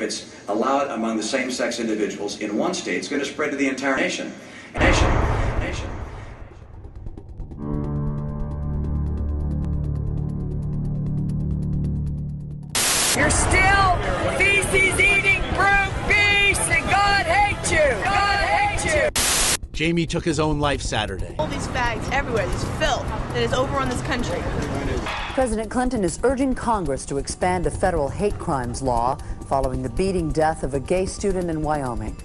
it's allowed among the same-sex individuals in one state, it's going to spread to the entire nation. You're still feces-eating brute beasts, and God hates you! God hates you! Jamie took his own life Saturday. All these fags everywhere, this filth that is over on this country. President Clinton is urging Congress to expand the federal hate crimes law following the beating death of a gay student in Wyoming.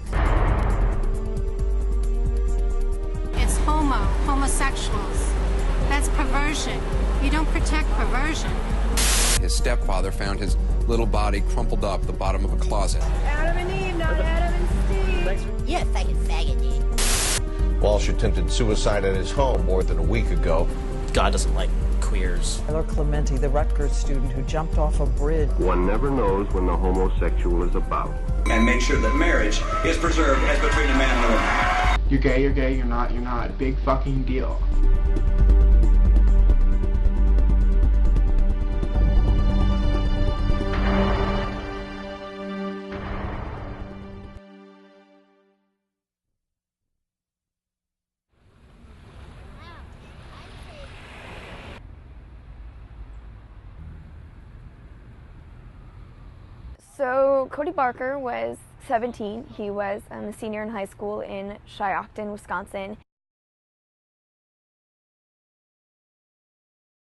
It's homosexuals. That's perversion. You don't protect perversion. His stepfather found his little body crumpled up at the bottom of a closet. Adam and Eve, not Adam and Steve. You're a fucking faggot, dude. Walsh attempted suicide at his home more than a week ago. God doesn't like queers. Tyler Clementi, the Rutgers student who jumped off a bridge. One never knows when the homosexual is about. And make sure that marriage is preserved as between a man and a woman. You're gay, you're not. Big fucking deal. So Cody Barker was 17. He was a senior in high school in Shiocton, Wisconsin.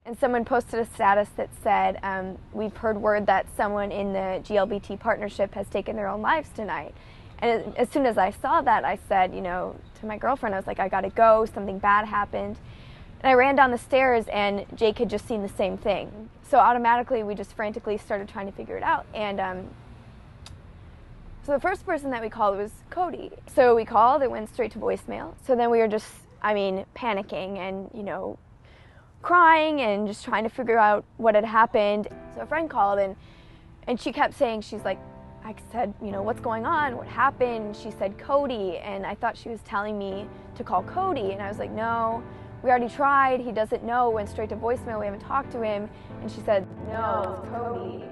And someone posted a status that said, we've heard word that someone in the GLBT partnership has taken their own lives tonight. And as soon as I saw that, I said, to my girlfriend, I was like, I gotta go, something bad happened. And I ran down the stairs and Jake had just seen the same thing. So automatically we just frantically started trying to figure it out. And so the first person that we called was Cody. So we called, it went straight to voicemail. So then we were just, panicking and, crying and just trying to figure out what had happened. So a friend called and she kept saying, she's like, I said, what's going on? What happened? She said, Cody. And I thought she was telling me to call Cody. And I was like, no. We already tried, he doesn't know, went straight to voicemail, we haven't talked to him. And she said, no, it's Cody.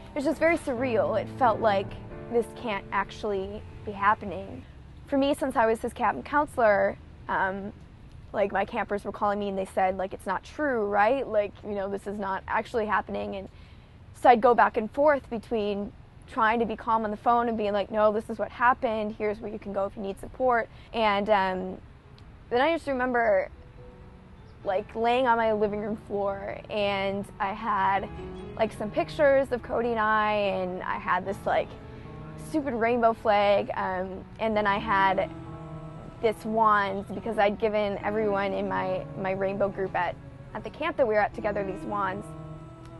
It was just very surreal. It felt like this can't actually be happening. For me, since I was his camp counselor, my campers were calling me and they said, it's not true, right? This is not actually happening. And so I'd go back and forth between trying to be calm on the phone and being like, no, this is what happened. Here's where you can go if you need support. And then I just remember laying on my living room floor and I had some pictures of Cody and I had this stupid rainbow flag. And then I had this wand because I'd given everyone in my rainbow group at the camp that we were at together these wands.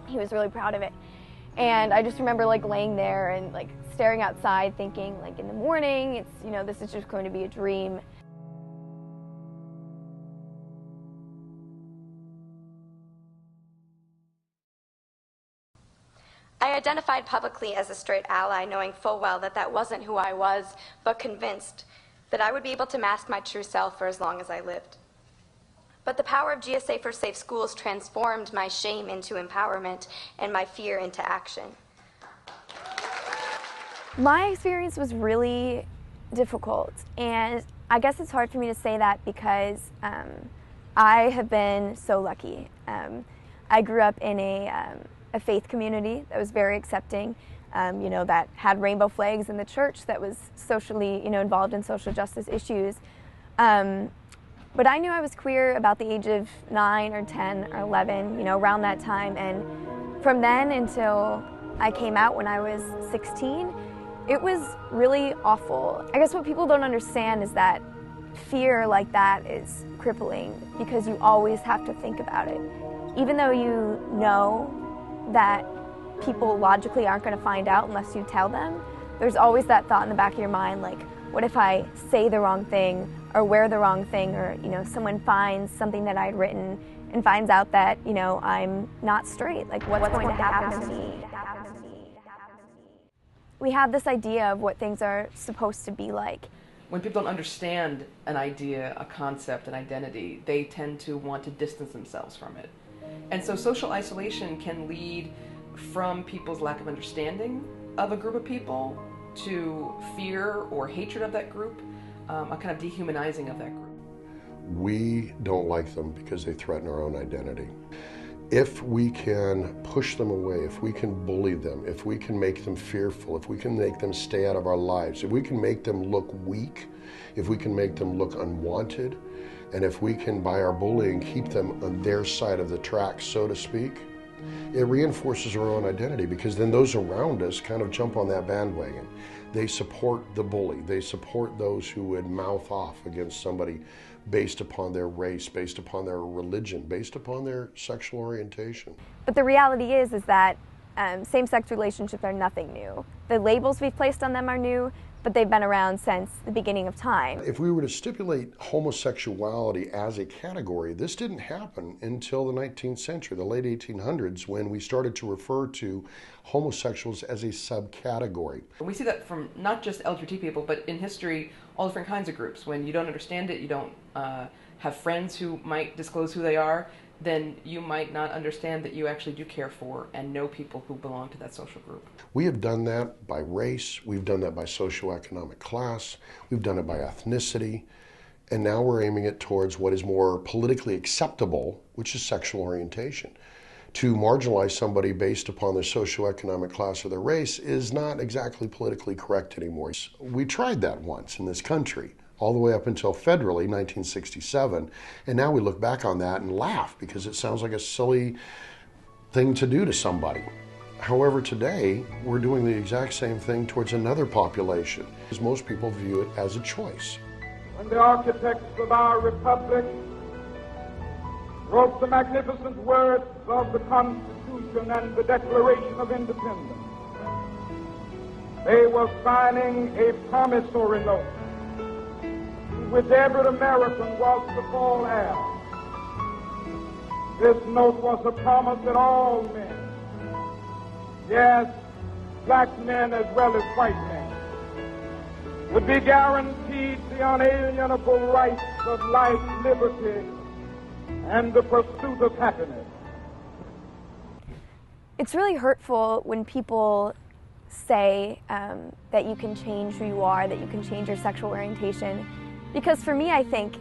He was really proud of it. And I just remember laying there and staring outside thinking in the morning it's this is just going to be a dream. I identified publicly as a straight ally, knowing full well that that wasn't who I was, but convinced that I would be able to mask my true self for as long as I lived. But the power of GSA for Safe Schools transformed my shame into empowerment and my fear into action. My experience was really difficult, and I guess it's hard for me to say that because I have been so lucky. I grew up in a faith community that was very accepting, that had rainbow flags in the church, that was socially, involved in social justice issues. But I knew I was queer about the age of 9 or 10 or 11, around that time. And from then until I came out when I was 16, it was really awful. I guess what people don't understand is that fear like that is crippling because you always have to think about it. Even though you know that people logically aren't going to find out unless you tell them, there's always that thought in the back of your mind, what if I say the wrong thing or wear the wrong thing, or someone finds something that I'd written and finds out that I'm not straight, what's going to happen to me? We have this idea of what things are supposed to be like, When people don't understand an idea, a concept, an identity, they tend to want to distance themselves from it. And so social isolation can lead from people's lack of understanding of a group of people to fear or hatred of that group, a kind of dehumanizing of that group. We don't like them because they threaten our own identity. If we can push them away, if we can bully them, if we can make them fearful, if we can make them stay out of our lives, if we can make them look weak, if we can make them look unwanted, and if we can, by our bullying, keep them on their side of the tracks, so to speak, it reinforces our own identity, because then those around us kind of jump on that bandwagon. They support the bully. They support those who would mouth off against somebody based upon their race, based upon their religion, based upon their sexual orientation. But the reality is that same-sex relationships are nothing new. The labels we've placed on them are new, but they've been around since the beginning of time. If we were to stipulate homosexuality as a category, this didn't happen until the 19th century, the late 1800s, when we started to refer to homosexuals as a subcategory. We see that from not just LGBT people, but in history, all different kinds of groups. When you don't understand it, you don't have friends who might disclose who they are, then you might not understand that you actually do care for and know people who belong to that social group. We have done that by race, we've done that by socioeconomic class, we've done it by ethnicity, and now we're aiming it towards what is more politically acceptable, which is sexual orientation. To marginalize somebody based upon their socioeconomic class or their race is not exactly politically correct anymore. We tried that once in this country, all the way up until federally, 1967, and now we look back on that and laugh because it sounds like a silly thing to do to somebody. However, today, we're doing the exact same thing towards another population, because most people view it as a choice. When the architects of our republic wrote the magnificent words of the Constitution and the Declaration of Independence, they were signing a promissory note which every American was to fall heir. This note was a promise that all men, yes, black men as well as white men, would be guaranteed the unalienable rights of life, liberty, and the pursuit of happiness. It's really hurtful when people say that you can change who you are, that you can change your sexual orientation. Because for me, I think,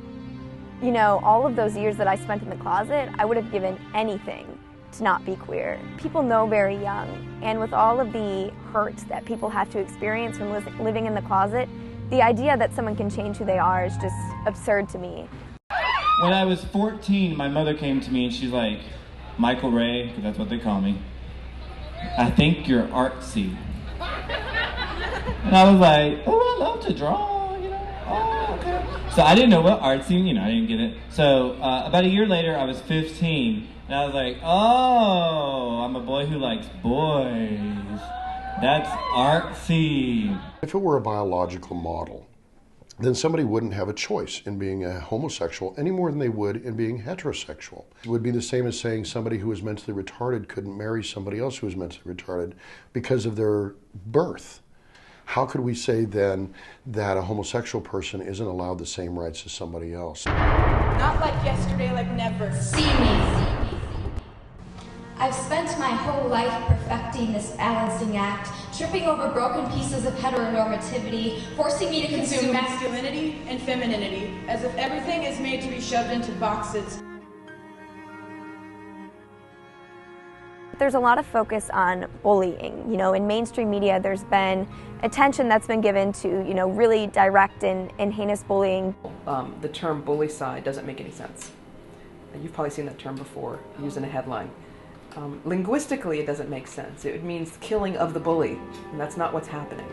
you know, all of those years that I spent in the closet, I would have given anything to not be queer. People know very young, and with all of the hurt that people have to experience from living in the closet, the idea that someone can change who they are is just absurd to me. When I was 14, my mother came to me and she's like, Michael Ray, because that's what they call me, I think you're artsy. And I was like, oh, I love to draw. Oh, okay. So I didn't know what artsy, I didn't get it. So about a year later, I was 15, and I was like, oh, I'm a boy who likes boys. That's artsy. If it were a biological model, then somebody wouldn't have a choice in being a homosexual any more than they would in being heterosexual. It would be the same as saying somebody who was mentally retarded couldn't marry somebody else who was mentally retarded because of their birth. How could we say then that a homosexual person isn't allowed the same rights as somebody else? Not like yesterday, like never. See me. I've spent my whole life perfecting this balancing act, tripping over broken pieces of heteronormativity, forcing me to consume masculinity and femininity, as if everything is made to be shoved into boxes. There's a lot of focus on bullying. In mainstream media, there's been attention that's been given to, really direct and heinous bullying. The term bullycide doesn't make any sense. You've probably seen that term before, used in a headline. Linguistically, it doesn't make sense. It means killing of the bully, and that's not what's happening.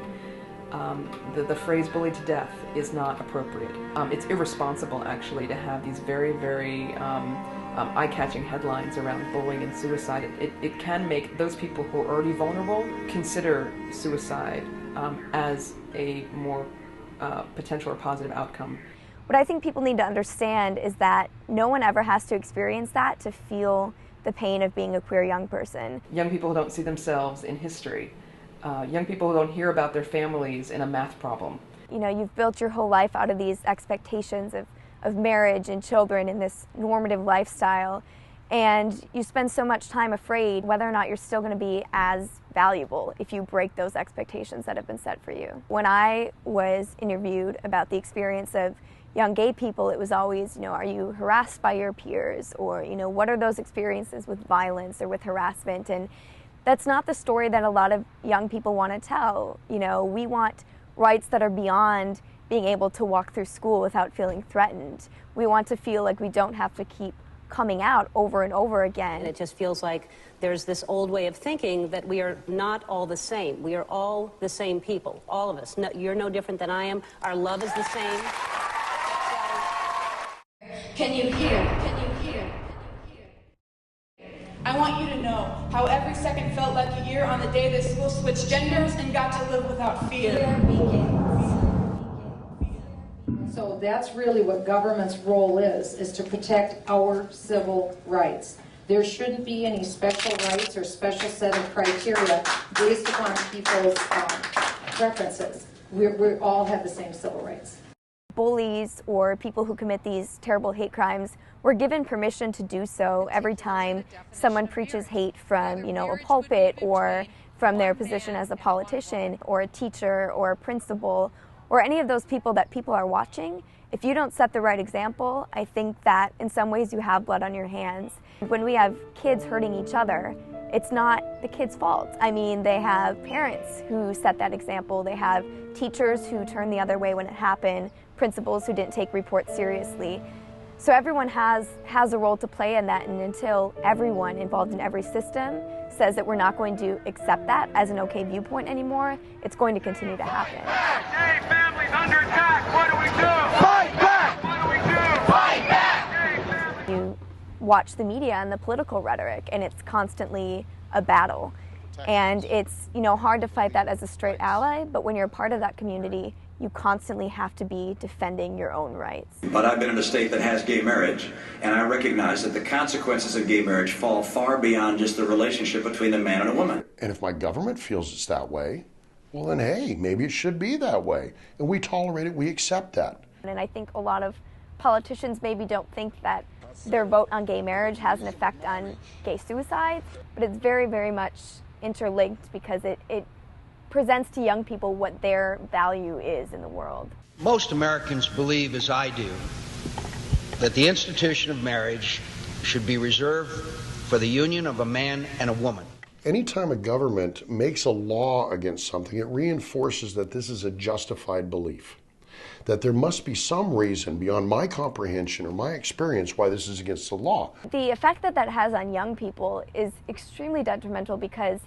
The phrase bullied to death is not appropriate. It's irresponsible, actually, to have these very, very eye-catching headlines around bullying and suicide. It can make those people who are already vulnerable consider suicide as a more potential or positive outcome. What I think people need to understand is that no one ever has to experience that to feel the pain of being a queer young person. Young people who don't see themselves in history. Young people who don't hear about their families in a math problem. You know, you've built your whole life out of these expectations of marriage and children and this normative lifestyle, and you spend so much time afraid whether or not you're still going to be as valuable if you break those expectations that have been set for you. When I was interviewed about the experience of young gay people, it was always, you know, are you harassed by your peers? Or, you know, what are those experiences with violence or with harassment? And that's not the story that a lot of young people want to tell. You know, we want rights that are beyond being able to walk through school without feeling threatened. We want to feel like we don't have to keep coming out over and over again. And it just feels like there's this old way of thinking that we are not all the same. We are all the same people, all of us. No, you're no different than I am. Our love is the same. Can you hear? Can you hear? I want you to know how every second felt like a year on the day this school switched genders and got to live without fear. So that's really what government's role is to protect our civil rights. There shouldn't be any special rights or special set of criteria based upon people's preferences. We all have the same civil rights. Bullies or people who commit these terrible hate crimes were given permission to do so every time someone preaches hate from, you know, a pulpit or from their position as a politician or a teacher or a principal or any of those people that people are watching. If you don't set the right example, I think that in some ways you have blood on your hands. When we have kids hurting each other, it's not the kids' fault. I mean, they have parents who set that example. They have teachers who turned the other way when it happened, principals who didn't take reports seriously. So everyone has a role to play in that, and until everyone involved in every system says that we're not going to accept that as an okay viewpoint anymore, it's going to continue to happen. Gay families under attack. What do we do? Fight back! What do we do? Fight back! You watch the media and the political rhetoric, and it's constantly a battle. And it's, you know, hard to fight that as a straight ally, but when you're a part of that community, you constantly have to be defending your own rights. But I've been in a state that has gay marriage, and I recognize that the consequences of gay marriage fall far beyond just the relationship between a man and a woman. And if my government feels it's that way, well then, hey, maybe it should be that way. And we tolerate it, we accept that. And I think a lot of politicians maybe don't think that their vote on gay marriage has an effect on gay suicides, but it's very, very much interlinked because it presents to young people what their value is in the world. Most Americans believe, as I do, that the institution of marriage should be reserved for the union of a man and a woman. Anytime a government makes a law against something, it reinforces that this is a justified belief. That there must be some reason beyond my comprehension or my experience why this is against the law. The effect that that has on young people is extremely detrimental because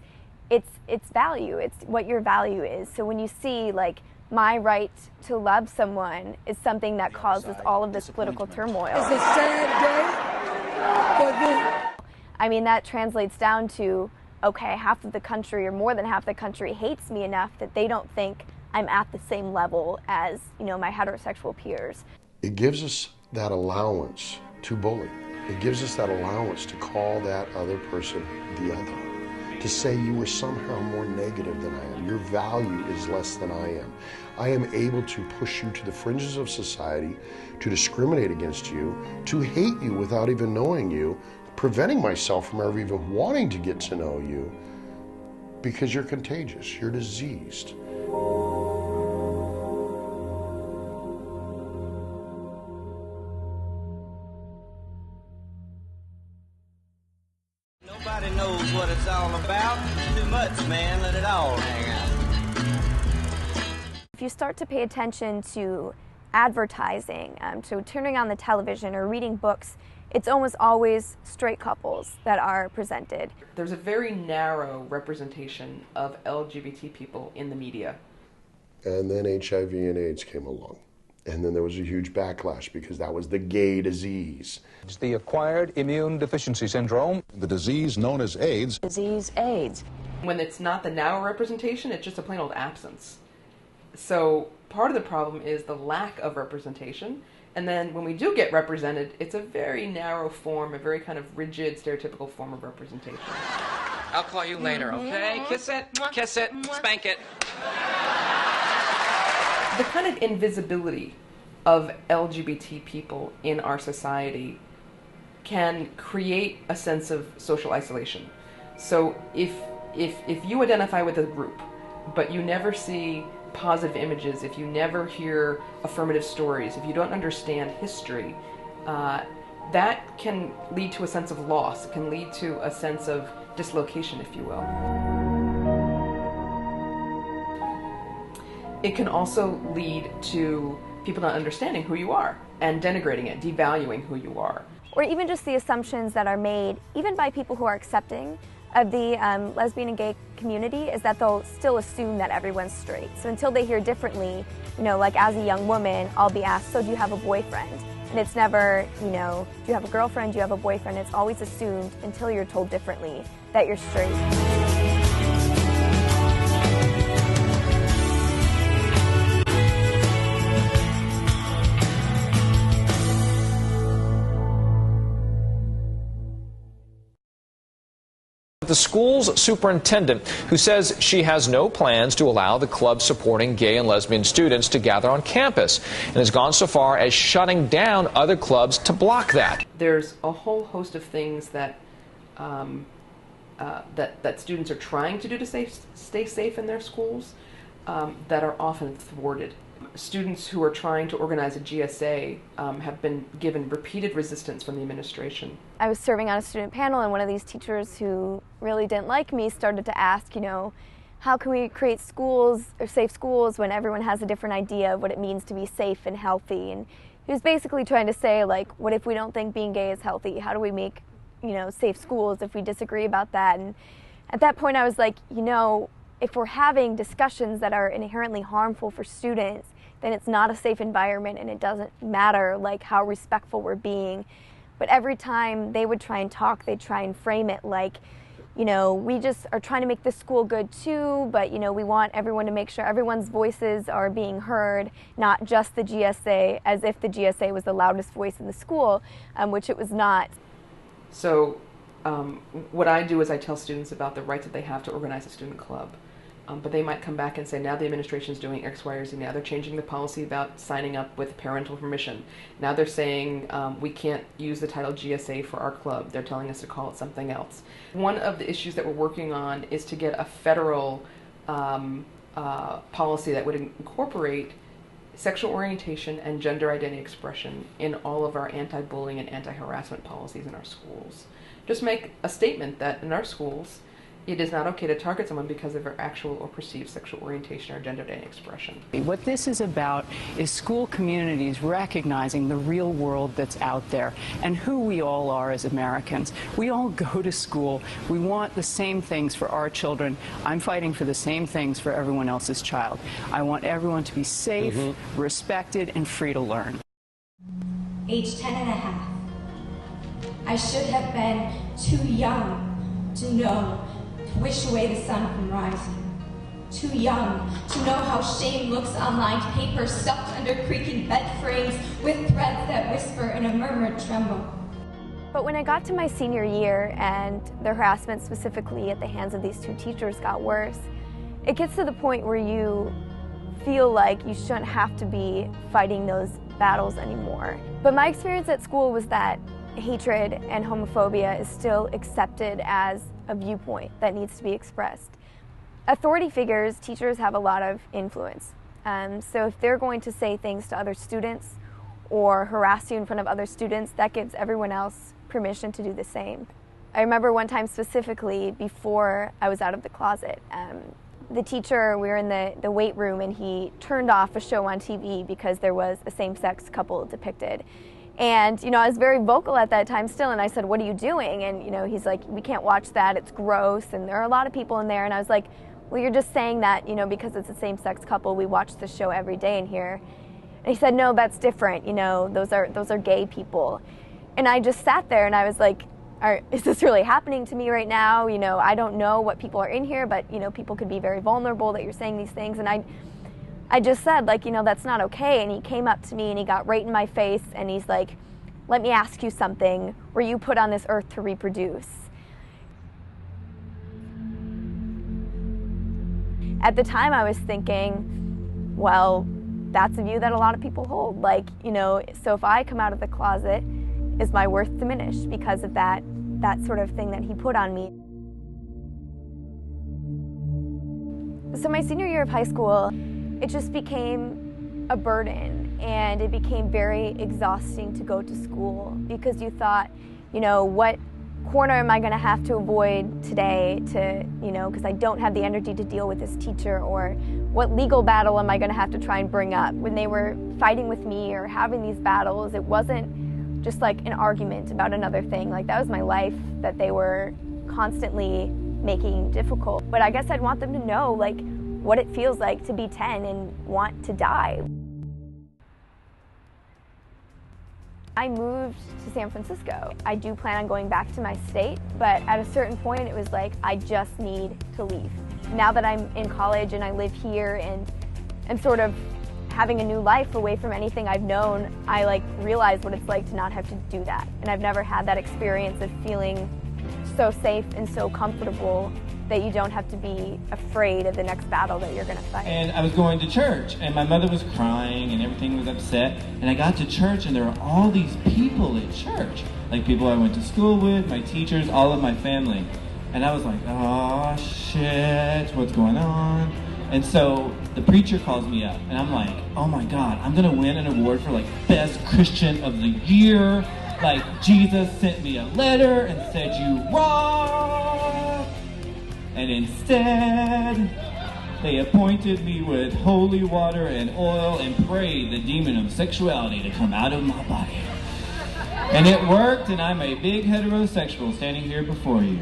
it's value, it's what your value is. So when you see, like, my right to love someone is something that causes all of this political turmoil. It's a sad day for them. I mean, that translates down to, okay, half of the country or more than half the country hates me enough that they don't think I'm at the same level as, you know, my heterosexual peers. It gives us that allowance to bully. It gives us that allowance to call that other person the other. To say you were somehow more negative than I am. Your value is less than I am. I am able to push you to the fringes of society, to discriminate against you, to hate you without even knowing you, preventing myself from ever even wanting to get to know you because you're contagious, you're diseased. Nobody knows what it's all about. Too much, man. Let it all hang out. If you start to pay attention to advertising, to turning on the television or reading books, it's almost always straight couples that are presented. There's a very narrow representation of LGBT people in the media. And then HIV and AIDS came along. And then there was a huge backlash because that was the gay disease. It's the acquired immune deficiency syndrome. The disease known as AIDS. Disease AIDS. When it's not the narrow representation, it's just a plain old absence. So part of the problem is the lack of representation. And then when we do get represented, it's a very narrow form, a very kind of rigid, stereotypical form of representation. I'll call you later, okay? Kiss it, spank it. The kind of invisibility of LGBT people in our society can create a sense of social isolation. So if you identify with a group, but you never see positive images, if you never hear affirmative stories, if you don't understand history, that can lead to a sense of loss. It can lead to a sense of dislocation, if you will. It can also lead to people not understanding who you are and denigrating it, devaluing who you are. Or even just the assumptions that are made, even by people who are accepting of the lesbian and gay community, is that they'll still assume that everyone's straight. So until they hear differently, you know, like as a young woman, I'll be asked, so do you have a boyfriend? And it's never, you know, do you have a girlfriend, do you have a boyfriend? It's always assumed until you're told differently that you're straight. The school's superintendent, who says she has no plans to allow the club supporting gay and lesbian students to gather on campus, and has gone so far as shutting down other clubs to block that. There's a whole host of things that that students are trying to do to stay safe in their schools that are often thwarted. Students who are trying to organize a GSA have been given repeated resistance from the administration. I was serving on a student panel, and one of these teachers who really didn't like me started to ask, you know, how can we create schools or safe schools when everyone has a different idea of what it means to be safe and healthy? And he was basically trying to say, like, what if we don't think being gay is healthy? How do we make, you know, safe schools if we disagree about that? And at that point I was like, you know, if we're having discussions that are inherently harmful for students, then it's not a safe environment, and it doesn't matter like how respectful we're being. But every time they would try and talk, they'd try and frame it like, you know, we just are trying to make this school good too, but you know, we want everyone to make sure everyone's voices are being heard, not just the GSA, as if the GSA was the loudest voice in the school, which it was not. So what I do is I tell students about the rights that they have to organize a student club. But they might come back and say, now the administration is doing X, Y, or Z. Now they're changing the policy about signing up with parental permission. Now they're saying we can't use the title GSA for our club. They're telling us to call it something else. One of the issues that we're working on is to get a federal policy that would incorporate sexual orientation and gender identity expression in all of our anti-bullying and anti-harassment policies in our schools. Just make a statement that in our schools, it is not okay to target someone because of their actual or perceived sexual orientation or gender identity expression. What this is about is school communities recognizing the real world that's out there and who we all are as Americans. We all go to school. We want the same things for our children. I'm fighting for the same things for everyone else's child. I want everyone to be safe, respected, and free to learn. Age 10 and a half. I should have been too young to know, to wish away the sun from rising. Too young to know how shame looks on lined paper stuffed under creaking bed frames with threads that whisper in a murmured tremble. But when I got to my senior year and the harassment specifically at the hands of these two teachers got worse, it gets to the point where you feel like you shouldn't have to be fighting those battles anymore. But my experience at school was that hatred and homophobia is still accepted as a viewpoint that needs to be expressed. Authority figures, teachers have a lot of influence. So if they're going to say things to other students or harass you in front of other students, that gives everyone else permission to do the same. I remember one time specifically before I was out of the closet, the teacher, we were in the weight room, and he turned off a show on TV because there was a same-sex couple depicted. And, you know, I was very vocal at that time still, and I said, what are you doing? And, you know, he's like, we can't watch that, it's gross, and there are a lot of people in there. And I was like, well, you're just saying that, you know, because it's a same-sex couple, we watch the show every day in here. And he said, no, that's different, you know, those are gay people. And I just sat there and I was like, is this really happening to me right now? You know, I don't know what people are in here, but, you know, people could be very vulnerable that you're saying these things. And I just said, like, you know, that's not okay. And he came up to me and he got right in my face and he's like, let me ask you something. Were you put on this earth to reproduce? At the time I was thinking, well, that's a view that a lot of people hold. Like, you know, so if I come out of the closet, is my worth diminished because of that sort of thing that he put on me? So my senior year of high school, it just became a burden, and it became very exhausting to go to school because you thought, you know, what corner am I going to have to avoid today to, you know, because I don't have the energy to deal with this teacher, or what legal battle am I going to have to try and bring up? When they were fighting with me or having these battles, it wasn't just like an argument about another thing. Like, that was my life that they were constantly making difficult. But I guess I'd want them to know, like, what it feels like to be 10 and want to die. I moved to San Francisco. I do plan on going back to my state, but at a certain point it was like, I just need to leave. Now that I'm in college and I live here and I'm sort of having a new life away from anything I've known, I like realize what it's like to not have to do that. And I've never had that experience of feeling so safe and so comfortable that you don't have to be afraid of the next battle that you're going to fight. And I was going to church, and my mother was crying, and everything was upset. And I got to church, and there were all these people at church, like people I went to school with, my teachers, all of my family. And I was like, oh shit, what's going on? And so the preacher calls me up, and I'm like, oh my God, I'm gonna win an award for like Best Christian of the Year. Like, Jesus sent me a letter and said you rock. And instead, they appointed me with holy water and oil and prayed the demon of sexuality to come out of my body. And it worked, and I'm a big heterosexual standing here before you.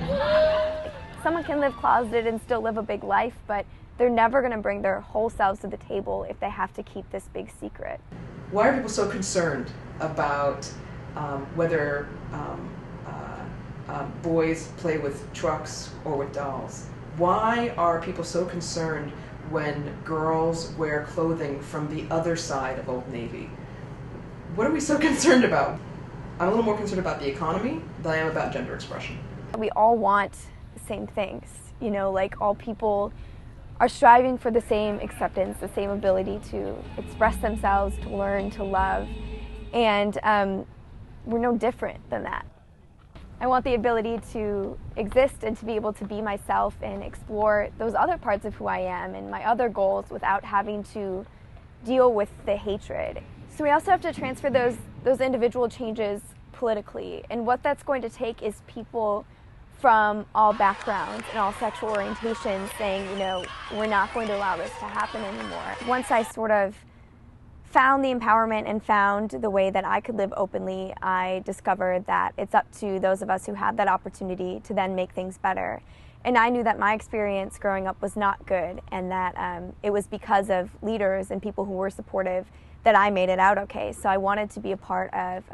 Someone can live closeted and still live a big life, but they're never going to bring their whole selves to the table if they have to keep this big secret. Why are people so concerned about whether boys play with trucks or with dolls? Why are people so concerned when girls wear clothing from the other side of Old Navy? What are we so concerned about? I'm a little more concerned about the economy than I am about gender expression. We all want the same things, you know, like all people are striving for the same acceptance, the same ability to express themselves, to learn, to love, and we're no different than that. I want the ability to exist and to be able to be myself and explore those other parts of who I am and my other goals without having to deal with the hatred. So we also have to transfer those individual changes politically, and what that's going to take is people from all backgrounds and all sexual orientations saying, you know, we're not going to allow this to happen anymore. Once I sort of found the empowerment and found the way that I could live openly, I discovered that it's up to those of us who have that opportunity to then make things better. And I knew that my experience growing up was not good, and that it was because of leaders and people who were supportive that I made it out okay. So I wanted to be a part of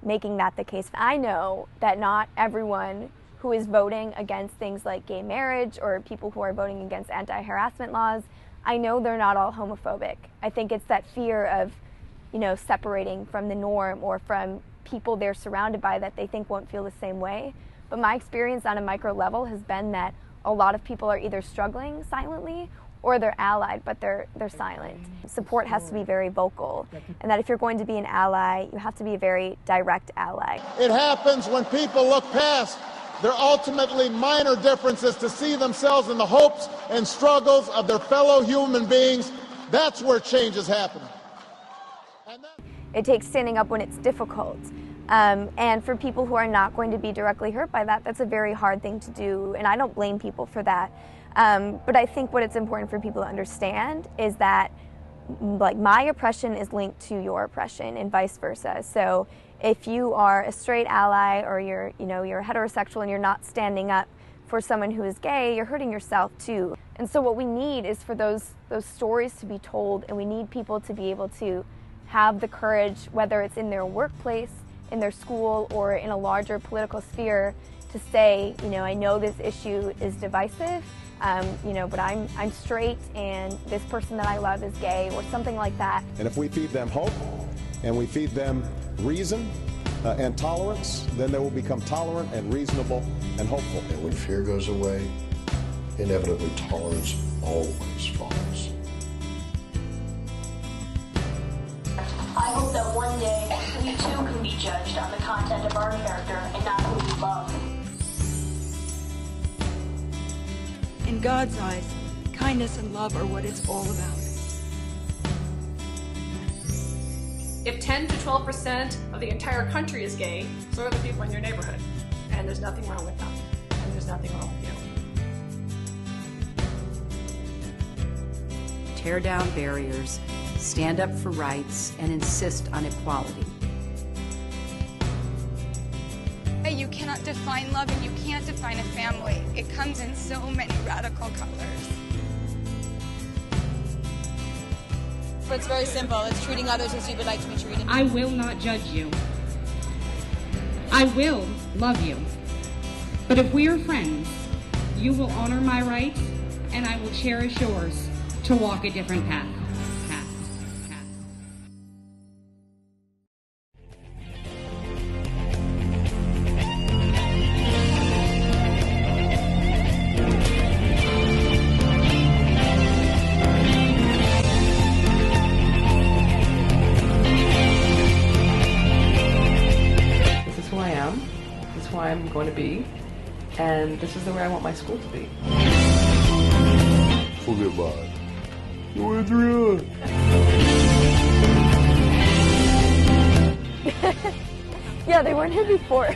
making that the case. I know that not everyone who is voting against things like gay marriage or people who are voting against anti-harassment laws, I know they're not all homophobic. I think it's that fear of, you know, separating from the norm or from people they're surrounded by that they think won't feel the same way. But my experience on a micro level has been that a lot of people are either struggling silently or they're allied, but they're silent. Support has to be very vocal, and that if you're going to be an ally, you have to be a very direct ally. It happens when people look past their ultimately minor differences to see themselves in the hopes and struggles of their fellow human beings. That's where change is happening. It takes standing up when it's difficult. And for people who are not going to be directly hurt by that, that's a very hard thing to do, and I don't blame people for that. But I think what it's important for people to understand is that, like, my oppression is linked to your oppression and vice versa. So if you are a straight ally or you're heterosexual and you're not standing up for someone who is gay, you're hurting yourself too. And so what we need is for those stories to be told, and we need people to be able to have the courage, whether it's in their workplace, in their school, or in a larger political sphere, to say, you know, I know this issue is divisive, but I'm straight and this person that I love is gay, or something like that. And if we feed them hope and we feed them reason and tolerance, then they will become tolerant and reasonable and hopeful. And when fear goes away, inevitably tolerance always follows. too can be judged on the content of our character and not who we love. In God's eyes, kindness and love are what it's all about. If 10 to 12% of the entire country is gay, so are the people in your neighborhood. And there's nothing wrong with them. And there's nothing wrong with you. Tear down barriers, stand up for rights, and insist on equality. You cannot define love and you can't define a family. It comes in so many radical colors. But it's very simple. It's treating others as you would like to be treated. I will not judge you. I will love you. But if we are friends, you will honor my rights and I will cherish yours to walk a different path. I'm going to be, and this is the way I want my school to be. Forget mine. Yo, Adrian! Yeah, they weren't here before.